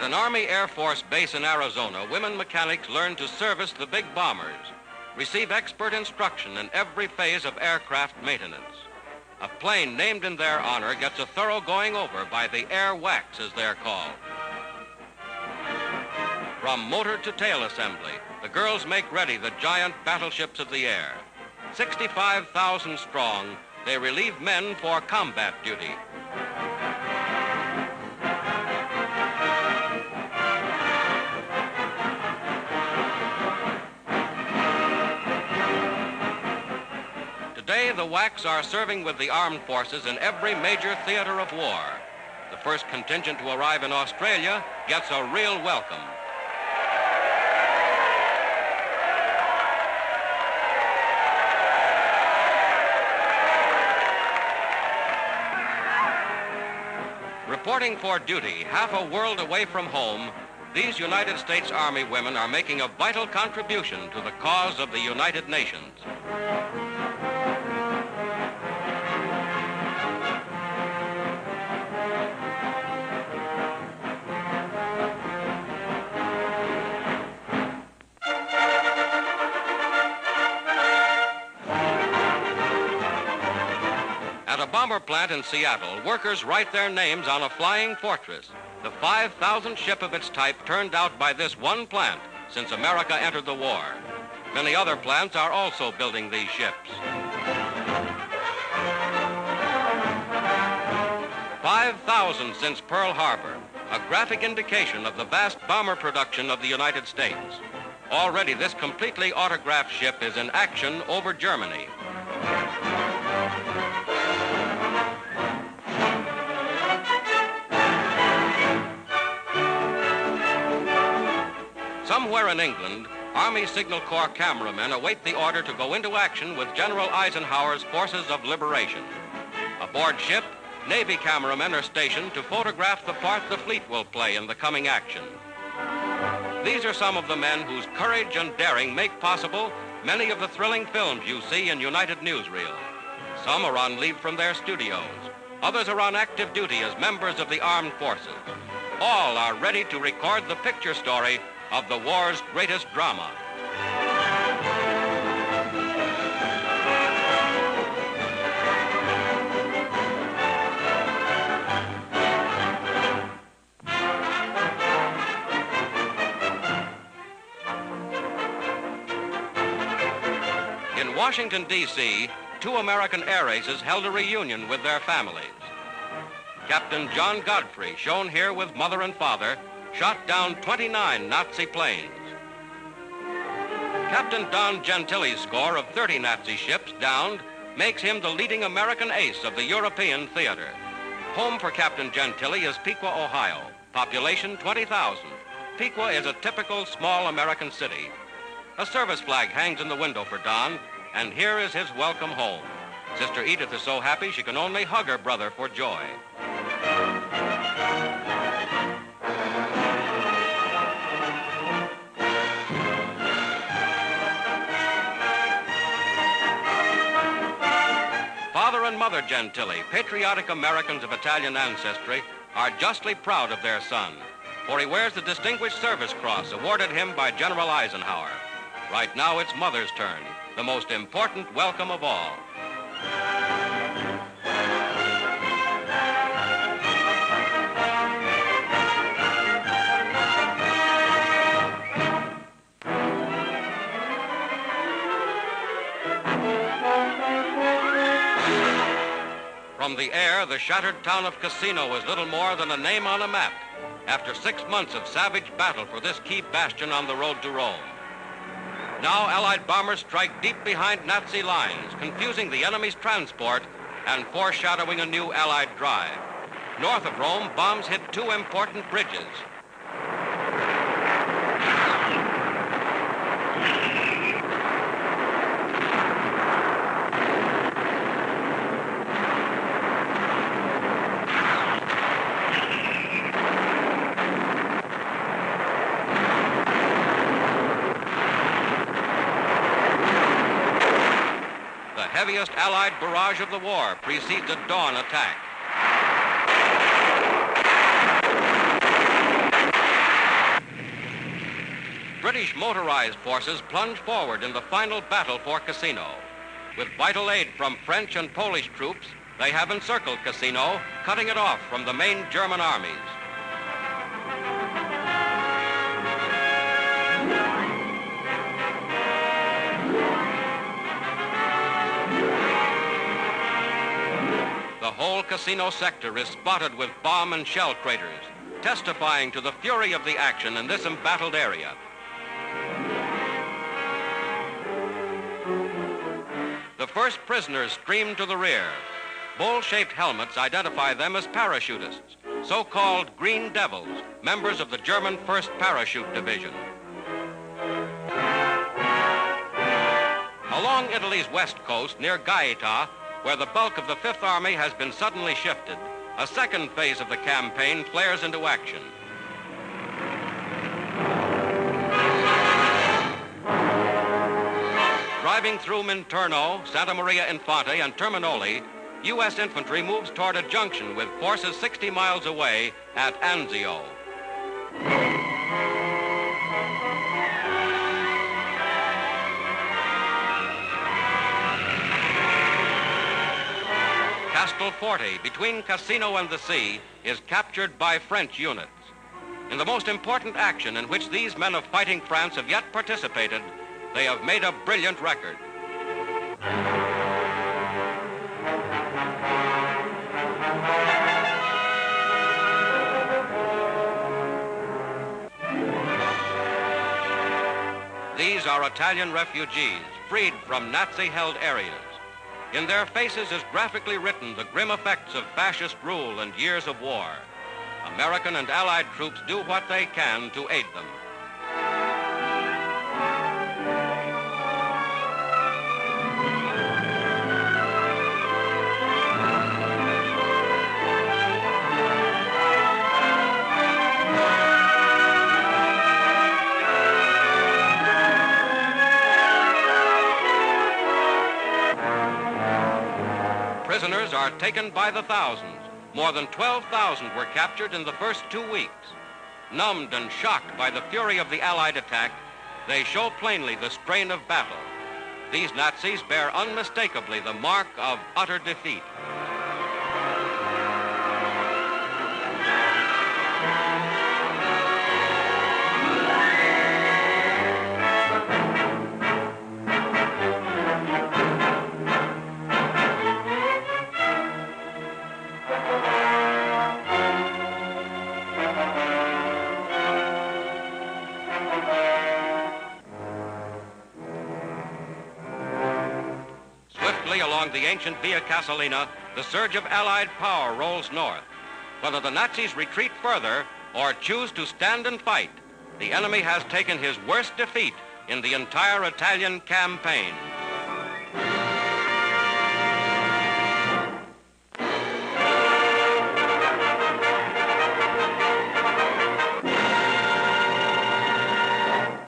an Army Air Force base in Arizona, women mechanics learn to service the big bombers, receive expert instruction in every phase of aircraft maintenance. A plane named in their honor gets a thorough going over by the air WWII, as they're called. From motor to tail assembly, the girls make ready the giant battleships of the air. 65,000 strong, they relieve men for combat duty. Today, the WWIIs are serving with the armed forces in every major theater of war. The first contingent to arrive in Australia gets a real welcome. Reporting for duty half a world away from home, these United States Army women are making a vital contribution to the cause of the United Nations. At a bomber plant in Seattle, workers write their names on a flying fortress, the 5,000th ship of its type turned out by this one plant since America entered the war. Many other plants are also building these ships. 5,000 since Pearl Harbor, a graphic indication of the vast bomber production of the United States. Already this completely autographed ship is in action over Germany. Somewhere in England, Army Signal Corps cameramen await the order to go into action with General Eisenhower's Forces of Liberation. Aboard ship, Navy cameramen are stationed to photograph the part the fleet will play in the coming action. These are some of the men whose courage and daring make possible many of the thrilling films you see in United Newsreel. Some are on leave from their studios. Others are on active duty as members of the armed forces. All are ready to record the picture story of the war's greatest drama. In Washington, D.C., two American air aces held a reunion with their families. Captain John Godfrey, shown here with mother and father, shot down 29 Nazi planes. Captain Don Gentili's score of 30 Nazi ships downed makes him the leading American ace of the European theater. Home for Captain Gentili is Piqua, Ohio. Population 20,000. Piqua is a typical small American city. A service flag hangs in the window for Don, and here is his welcome home. Sister Edith is so happy she can only hug her brother for joy. Father and Mother Gentili, patriotic Americans of Italian ancestry, are justly proud of their son, for he wears the Distinguished Service Cross awarded him by General Eisenhower. Right now it's Mother's turn, the most important welcome of all. From the air, the shattered town of Cassino is little more than a name on a map after 6 months of savage battle for this key bastion on the road to Rome. Now Allied bombers strike deep behind Nazi lines, confusing the enemy's transport and foreshadowing a new Allied drive. North of Rome, bombs hit two important bridges. The heaviest Allied barrage of the war precedes a dawn attack. British motorized forces plunge forward in the final battle for Cassino. With vital aid from French and Polish troops, they have encircled Cassino, cutting it off from the main German armies. The whole Cassino sector is spotted with bomb and shell craters, testifying to the fury of the action in this embattled area. The first prisoners stream to the rear. Bowl-shaped helmets identify them as parachutists, so-called Green Devils, members of the German 1st Parachute Division. Along Italy's west coast, near Gaeta, where the bulk of the Fifth Army has been suddenly shifted, a second phase of the campaign flares into action. Driving through Minturno, Santa Maria Infante, and Terminoli, U.S. infantry moves toward a junction with forces 60 miles away at Anzio. Castelforte, between Cassino and the sea, is captured by French units. In the most important action in which these men of fighting France have yet participated, they have made a brilliant record. These are Italian refugees, freed from Nazi-held areas. In their faces is graphically written the grim effects of fascist rule and years of war. American and Allied troops do what they can to aid them. Prisoners are taken by the thousands. More than 12,000 were captured in the first 2 weeks. Numbed and shocked by the fury of the Allied attack, they show plainly the strain of battle. These Nazis bear unmistakably the mark of utter defeat. Along the ancient Via Casalina, the surge of Allied power rolls north. Whether the Nazis retreat further or choose to stand and fight, the enemy has taken his worst defeat in the entire Italian campaign.